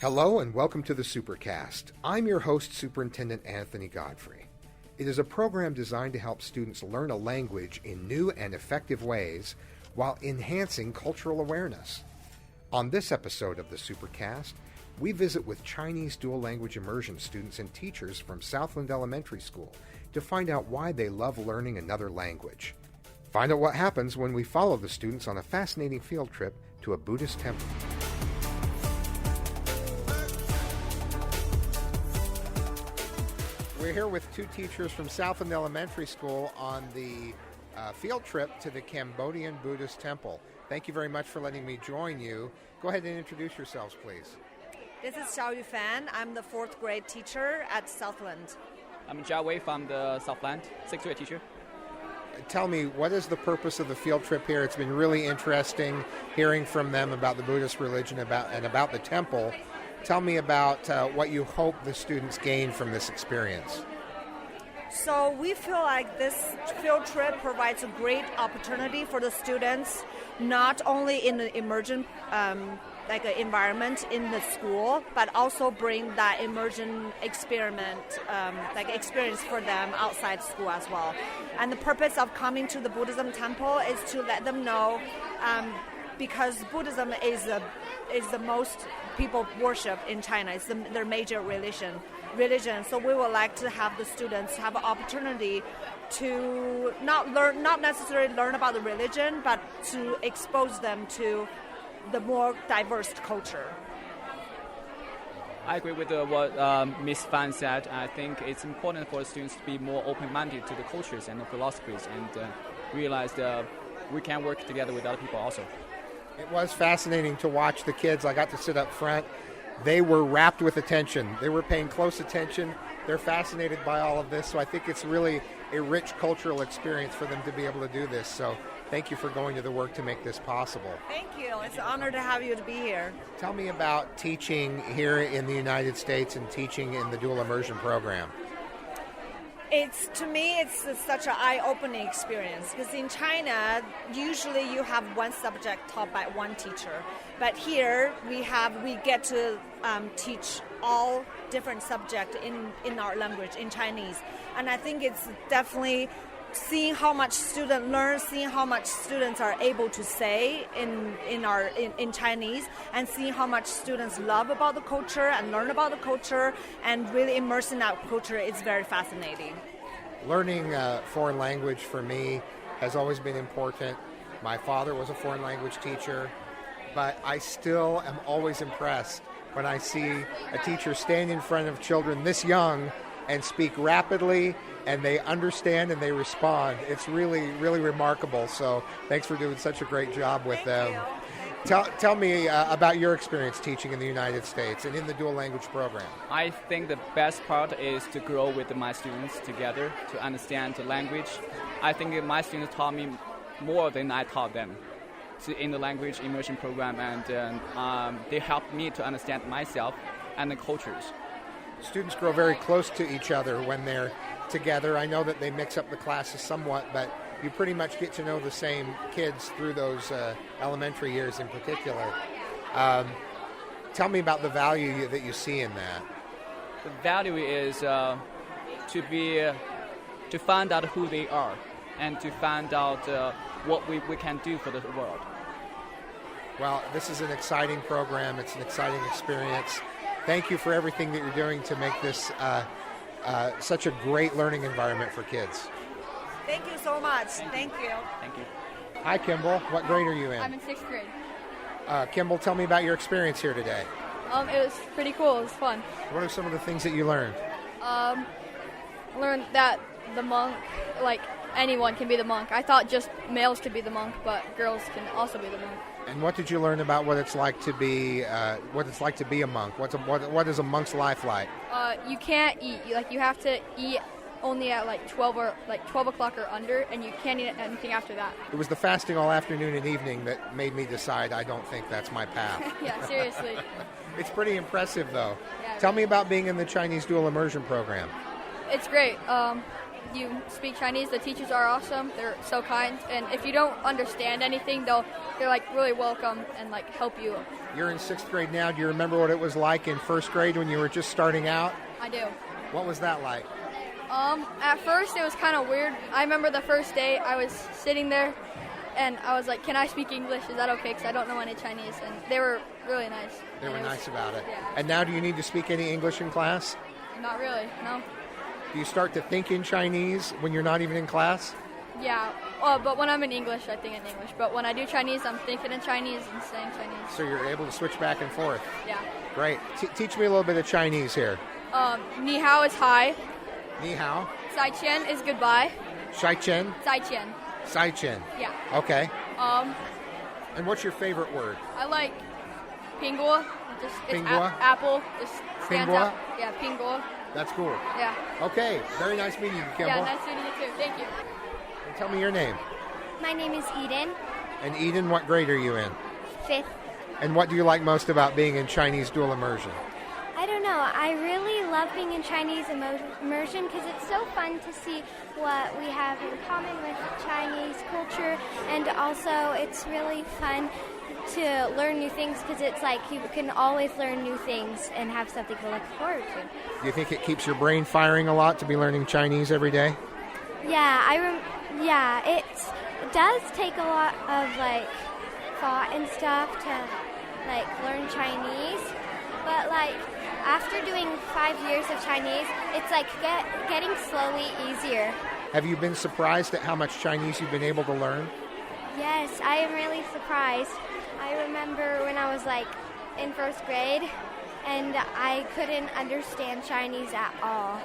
Hello and welcome to the Supercast. I'm your host, Superintendent Anthony Godfrey. It is a program designed to help students learn a language in new and effective ways while enhancing cultural awareness. On this episode of the Supercast, we visit with Chinese Dual Language Immersion students and teachers from Southland Elementary School to find out why they love learning another language. Find out what happens when we follow the students on a fascinating field trip to a Buddhist temple. We're here with two teachers from Southland Elementary School on the field trip to the Cambodian Buddhist temple. Thank you very much for letting me join you. Go ahead and introduce yourselves, please. This is Xiaoyu Fan. I'm the 4th grade teacher at Southland. I'm Jia Wei from the Southland, 6th grade teacher. Tell me, what is the purpose of the field trip here? It's been really interesting hearing from them about the Buddhist religion and about the temple. Tell me about what you hope the students gain from this experience. So we feel like this field trip provides a great opportunity for the students, not only in the immersion environment in the school, but also bring that immersion experience for them outside school as well. And the purpose of coming to the Buddhism temple is to let them know, because Buddhism is the most people worship in China. It's their major religion. So we would like to have the students have an opportunity to not necessarily learn about the religion, but to expose them to the more diverse culture. I agree with what Ms. Fan said. I think it's important for students to be more open-minded to the cultures and the philosophies and realize that we can work together with other people also. It was fascinating to watch the kids. I got to sit up front. They were rapt with attention. They were paying close attention. They're fascinated by all of this. So I think it's really a rich cultural experience for them to be able to do this. So thank you for going to the work to make this possible. Thank you. It's an honor to have you to be here. Tell me about teaching here in the United States and teaching in the dual immersion program. To me, it's such an eye-opening experience because in China, usually you have one subject taught by one teacher. But here, we get to teach all different subjects in our language, in Chinese. And I think it's definitely seeing how much students learn, seeing how much students are able to say in Chinese, and seeing how much students love about the culture and learn about the culture and really immerse in that culture is very fascinating. Learning a foreign language for me has always been important. My father was a foreign language teacher, but I still am always impressed when I see a teacher stand in front of children this young and speak rapidly, and they understand and they respond. It's really, really remarkable. So thanks for doing such a great job with them. Tell me about your experience teaching in the United States and in the dual language program. I think the best part is to grow with my students together to understand the language. I think my students taught me more than I taught them in the language immersion program, and they helped me to understand myself and the cultures. Students grow very close to each other when they're together. I know that they mix up the classes somewhat, but you pretty much get to know the same kids through those elementary years in particular. Tell me about the value that you see in that. The value is to find out who they are and to find out what we can do for the world. Well, this is an exciting program. It's an exciting experience. Thank you for everything that you're doing to make this such a great learning environment for kids. Thank you so much. Thank you. Thank you. Hi, Kimball. What grade are you in? I'm in 6th grade. Kimball, tell me about your experience here today. It was pretty cool. It was fun. What are some of the things that you learned? I learned that the monk, anyone can be the monk. I thought just males could be the monk, but girls can also be the monk. And what did you learn about what it's like to be a monk? What is a monk's life like? You can't eat. You have to eat only at 12 o'clock or under, and you can't eat anything after that. It was the fasting all afternoon and evening that made me decide I don't think that's my path. Yeah, seriously. It's pretty impressive, though. Yeah, Tell me about being in the Chinese Dual Immersion program. It's great. you speak Chinese. The teachers are awesome. They're so kind. And if you don't understand anything, they're like really welcome and like help you. You're in 6th grade now. Do you remember what it was like in 1st grade when you were just starting out? I do. What was that like? At first it was kind of weird. I remember the first day I was sitting there and I was like, can I speak English? Is that okay? Because I don't know any Chinese. And they were really nice. They were nice about it. Yeah. And now do you need to speak any English in class? Not really, no. Do you start to think in Chinese when you're not even in class? Yeah, but when I'm in English, I think in English. But when I do Chinese, I'm thinking in Chinese and saying Chinese. So you're able to switch back and forth? Yeah. Great. Teach me a little bit of Chinese here. Ni hao is hi. Ni hao. Zai qian is goodbye. Shai chen. Zai qian. Sai chen. Yeah. Okay. Um, And what's your favorite word? I like pinguo. It's Pinguo? apple. Just stands Pinguo? out. Yeah, pinguo. That's cool. Yeah. Okay. Very nice meeting you, Kimball. Yeah, nice meeting you too. Thank you. And tell me your name. My name is Eden, And Eden, what grade are you in? 5th. And what do you like most about being in Chinese Dual Immersion? I don't know. I really love being in Chinese immersion because it's so fun to see what we have in common with Chinese culture, and also it's really fun to learn new things because it's like you can always learn new things and have something to look forward to. Do you think it keeps your brain firing a lot to be learning Chinese every day? Yeah, it does take a lot of like thought and stuff to like learn Chinese, but like after doing 5 years of Chinese, it's like getting slowly easier. Have you been surprised at how much Chinese you've been able to learn? Yes, I am really surprised. I remember when I was like in 1st grade and I couldn't understand Chinese at all.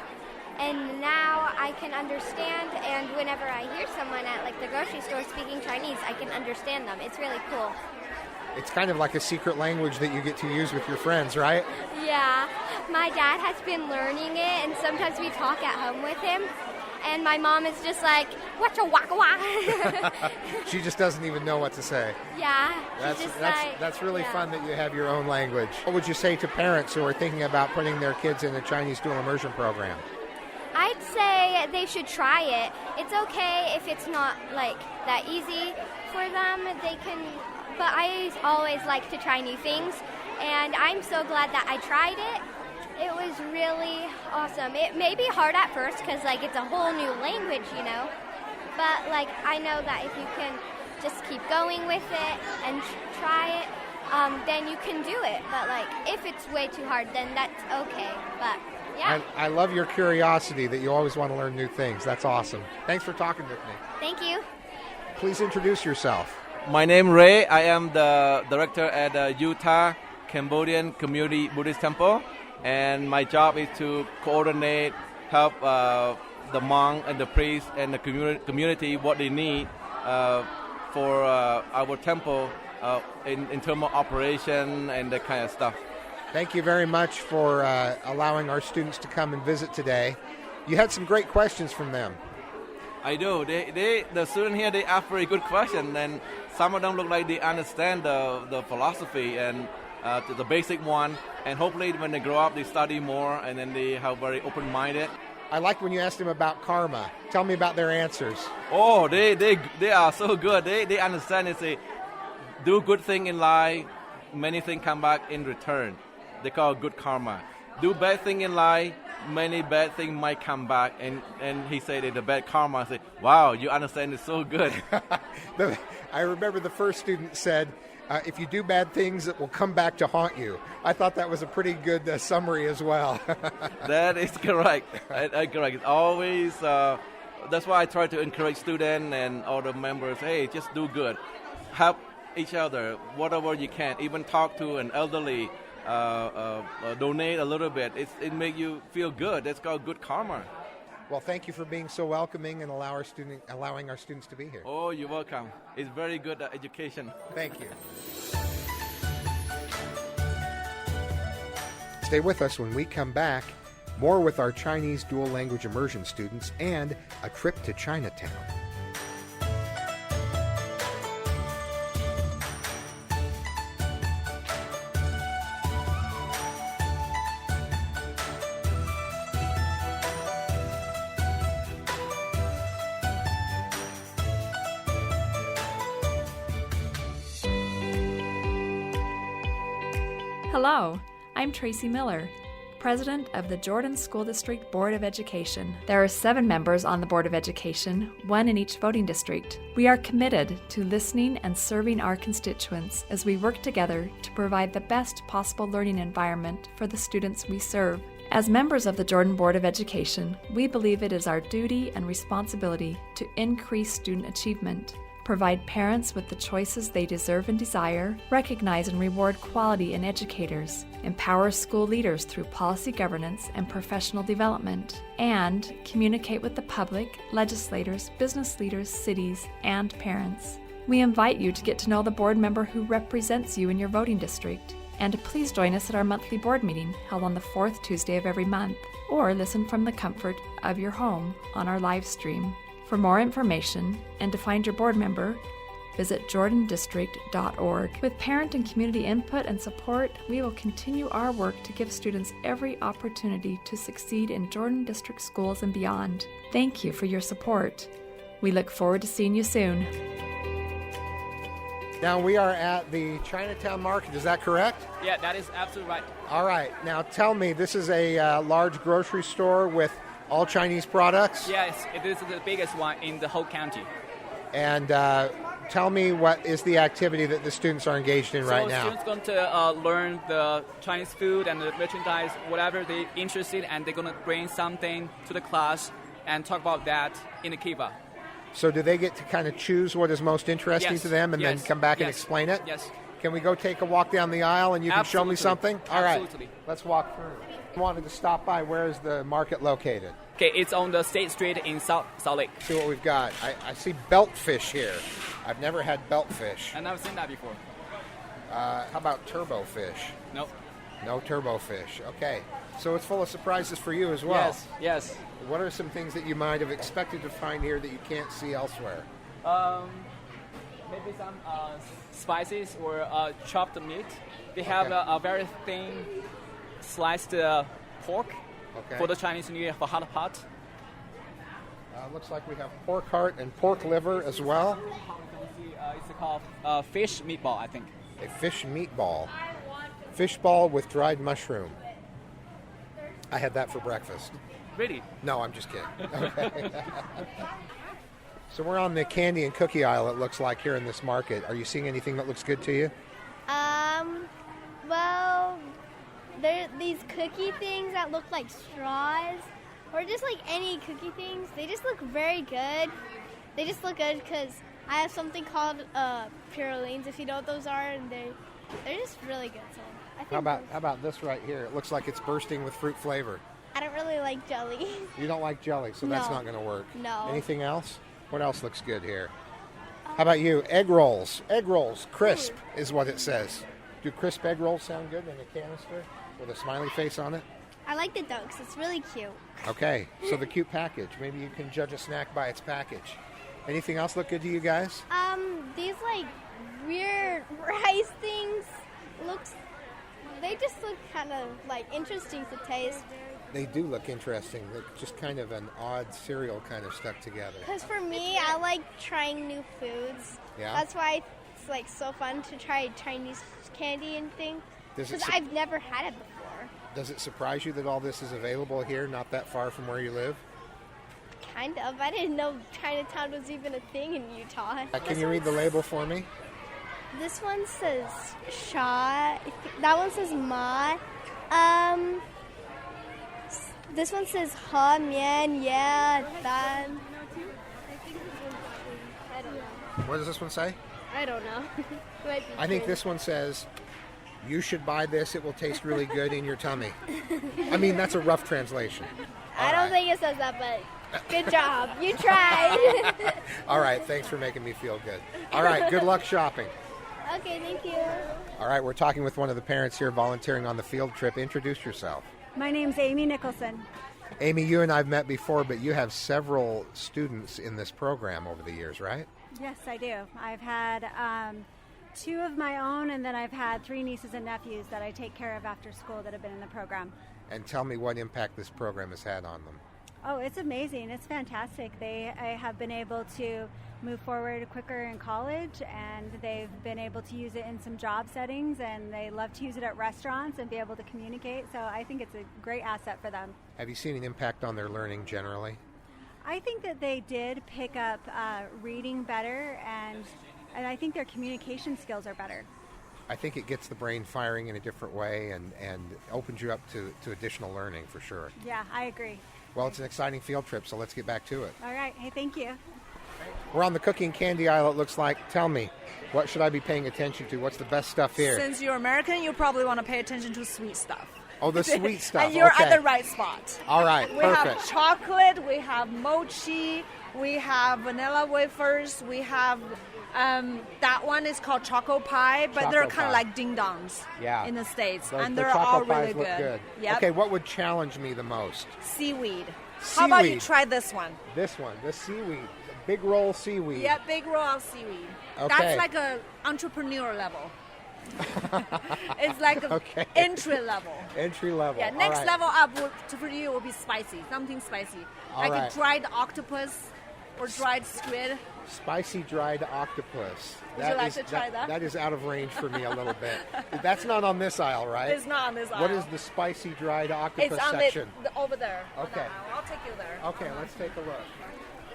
And now I can understand, and whenever I hear someone at like the grocery store speaking Chinese, I can understand them. It's really cool. It's kind of like a secret language that you get to use with your friends, right? Yeah, my dad has been learning it, and sometimes we talk at home with him. And my mom is just like, whatcha waka waka. She just doesn't even know what to say. Yeah, That's really yeah. fun that you have your own language. What would you say to parents who are thinking about putting their kids in a Chinese dual immersion program? I'd say they should try it. It's okay if it's not like that easy for them. They can, but I always like to try new things, and I'm so glad that I tried it. It was really awesome. It may be hard at first because like it's a whole new language, you know. But like I know that if you can just keep going with it and try it, then you can do it. But like if it's way too hard, then that's okay. But yeah. I love your curiosity that you always want to learn new things. That's awesome. Thanks for talking with me. Thank you. Please introduce yourself. My name Ray. I am the director at the Utah Cambodian Community Buddhist Temple, and my job is to coordinate, help the monk and the priest and the community what they need for our temple in terms of operation and that kind of stuff. Thank you very much for allowing our students to come and visit today. You had some great questions from them. I do. The students here, they ask very good questions, and some of them look like they understand the philosophy and the basic one. And hopefully when they grow up, they study more, and then they have very open-minded. I like when you asked them about karma. Tell me about their answers. Oh, they are so good. They understand. They say, do good thing in life, many things come back in return. They call it good karma. Do bad thing in life, many bad things might come back. And he said that the bad karma. I said, wow, you understand it so good. I remember the first student said, if you do bad things, it will come back to haunt you. I thought that was a pretty good summary as well. That is correct. Correct. It's always, that's why I try to encourage students and all the members, hey, just do good. Help each other, whatever you can. Even talk to an elderly, donate a little bit. It makes you feel good. That's called good karma. Well, thank you for being so welcoming and allowing our students to be here. Oh, you're welcome. It's very good education. Thank you. Stay with us when we come back. More with our Chinese Dual Language Immersion students and a trip to Chinatown. Hello, I'm Tracy Miller, President of the Jordan School District Board of Education. There are 7 members on the Board of Education, 1 in each voting district. We are committed to listening and serving our constituents as we work together to provide the best possible learning environment for the students we serve. As members of the Jordan Board of Education, we believe it is our duty and responsibility to increase student achievement, provide parents with the choices they deserve and desire, recognize and reward quality in educators, empower school leaders through policy governance and professional development, and communicate with the public, legislators, business leaders, cities, and parents. We invite you to get to know the board member who represents you in your voting district. And please join us at our monthly board meeting held on the 4th Tuesday of every month, or listen from the comfort of your home on our live stream. For more information and to find your board member, visit jordandistrict.org. With parent and community input and support, we will continue our work to give students every opportunity to succeed in Jordan District schools and beyond. Thank you for your support. We look forward to seeing you soon. Now we are at the Chinatown market, is that correct? Yeah, that is absolutely right. All right, now tell me, this is a large grocery store with all Chinese products? Yes, it is the biggest one in the whole county. And tell me, what is the activity that the students are engaged in right now? Students going to learn the Chinese food and the merchandise, whatever they're interested, and they're going to bring something to the class and talk about that in the kiva. So do they get to kind of choose what is most interesting Yes. to them and then come back and Yes. explain it? Yes. Can we go take a walk down the aisle and you can show me something? All right, Absolutely. let's walk through. I wanted to stop by. Where is the market located? Okay, it's on the State Street in Salt Lake. See what we've got. I see belt fish here. I've never had belt fish. I've never seen that before. How about turbo fish? Nope. No turbo fish. Okay. So it's full of surprises for you as well. Yes. What are some things that you might have expected to find here that you can't see elsewhere? Maybe some spices or chopped meat. They have a very thin sliced pork for the Chinese New Year for hot pot. Looks like we have pork heart and pork liver as well. It's called fish meatball, I think. A fish meatball. Fish ball with dried mushroom. I had that for breakfast. Really? No, I'm just kidding. Okay. So we're on the candy and cookie aisle, it looks like, here in this market. Are you seeing anything that looks good to you? Well, there are these cookie things that look like straws, or just like any cookie things. They just look very good. They just look good because I have something called purolines, if you know what those are, and they're just really good. So I think How about this right here? It looks like it's bursting with fruit flavor. I don't really like jelly. You don't like jelly, so that's No. not going to work. No. Anything else? What else looks good here? How about you? Egg rolls. Egg rolls. Crisp is what it says. Do crisp egg rolls sound good in a canister with a smiley face on it? I like the dogs. It's really cute. Okay, so the cute package. Maybe you can judge a snack by its package. Anything else look good to you guys? These like weird rice things they just look kind of like interesting to taste. They do look interesting. They're just kind of an odd cereal kind of stuck together. Because for me, I like trying new foods. Yeah? That's why it's like so fun to try Chinese candy and things. Does it Because I've never had it before. Does it surprise you that all this is available here, not that far from where you live? Kind of. I didn't know Chinatown was even a thing in Utah. Can you read the label for me? This one says Sha. That one says Ma. This one says Ha, Mian, Yeah, Dan. What does this one say? I don't know. I think this one says, you should buy this, it will taste really good in your tummy. I mean, that's a rough translation. I don't think it says that, but good job. You tried. All right, thanks for making me feel good. All right, good luck shopping. Okay, thank you. All right, we're talking with one of the parents here volunteering on the field trip. Introduce yourself. My name's Amy Nicholson. Amy, you and I have met before, but you have several students in this program over the years, right? Yes, I do. I've had 2 of my own, and then I've had 3 nieces and nephews that I take care of after school that have been in the program. And tell me what impact this program has had on them. Oh, it's amazing. It's fantastic. I have been able to move forward quicker in college, and they've been able to use it in some job settings, and they love to use it at restaurants and be able to communicate. So I think it's a great asset for them. Have you seen an impact on their learning generally? I think that they did pick up reading better, and I think their communication skills are better. I think it gets the brain firing in a different way and opens you up to additional learning for sure. Yeah, I agree. Well, it's an exciting field trip, so let's get back to it. All right. Hey, thank you. We're on the cooking candy aisle, it looks like. Tell me, what should I be paying attention to? What's the best stuff here? Since you're American, you probably want to pay attention to sweet stuff. Oh, the sweet stuff. And you're okay. at the right spot. All right, we perfect. have chocolate, we have mochi, we have vanilla wafers, we have that one is called choco pie, but they're kind of like ding-dongs in the States. And they're all really good. Yep. Okay, what would challenge me the most? Seaweed. How about you try this one? This one, the seaweed. The big roll seaweed. Yeah, big roll of seaweed. Okay. That's like a entrepreneur level. It's like a entry level. Entry level. Yeah, next level up for you will be spicy, something spicy. Like a dried octopus or dried squid. Spicy dried octopus. Would you like to try that? That is out of range for me a little bit. That's not on this aisle, right? It's not on this aisle. What is the spicy dried octopus it's on section? Over there. Okay. I'll take you there. Okay, let's take a look.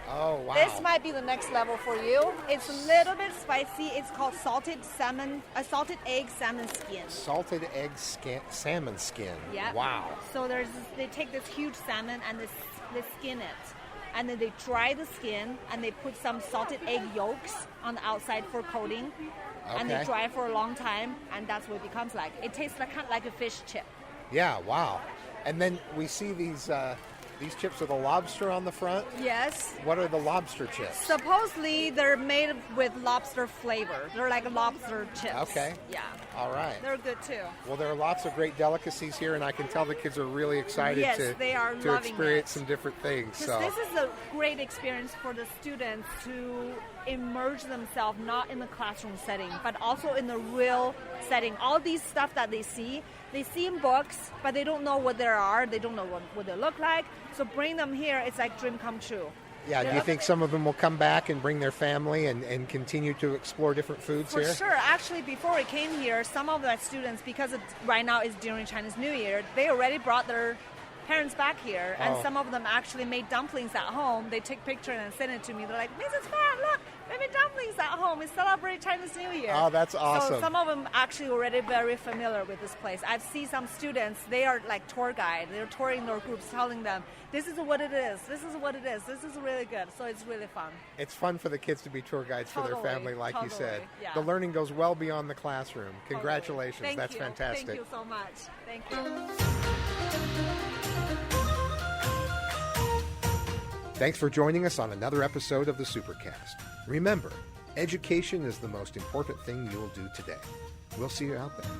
Oh, wow. This might be the next level for you. It's a little bit spicy. It's called salted egg salmon skin. Salted egg salmon skin. Yeah. Wow. So they take this huge salmon and they skin it. And then they dry the skin and they put some salted egg yolks on the outside for coating. Okay. And they dry it for a long time, and that's what it becomes like. It tastes kind of like a fish chip. Yeah, wow. And then we see these chips with a lobster on the front. Yes. What are the lobster chips? Supposedly they're made with lobster flavor. They're like lobster chips. Okay. Yeah. All right. They're good too. Well, there are lots of great delicacies here, and I can tell the kids are really excited to experience some different things. So this is a great experience for the students to immerse themselves not in the classroom setting, but also in the real setting. All these stuff that they see in books, but they don't know what they are. They don't know what they look like. So bring them here. It's like dream come true. Yeah, do you think some of them will come back and bring their family and continue to explore different foods here? For sure. Actually, before we came here, some of the students, because right now it's during Chinese New Year, they already brought their parents back here, and some of them actually made dumplings at home. They take pictures and send it to me. They're like, Mrs. Fan, look, they made dumplings at home. We celebrate Chinese New Year. Oh, that's awesome. So some of them actually already very familiar with this place. I've seen some students, they are like tour guide. They're touring their groups, telling them, this is what it is. This is what it is. This is really good. So it's really fun. It's fun for the kids to be tour guides for their family, like you said. Yeah. The learning goes well beyond the classroom. Congratulations. Thank That's you. fantastic. Thank you so much. Thank you. Thanks for joining us on another episode of the Supercast. Remember, education is the most important thing you'll do today. We'll see you out there.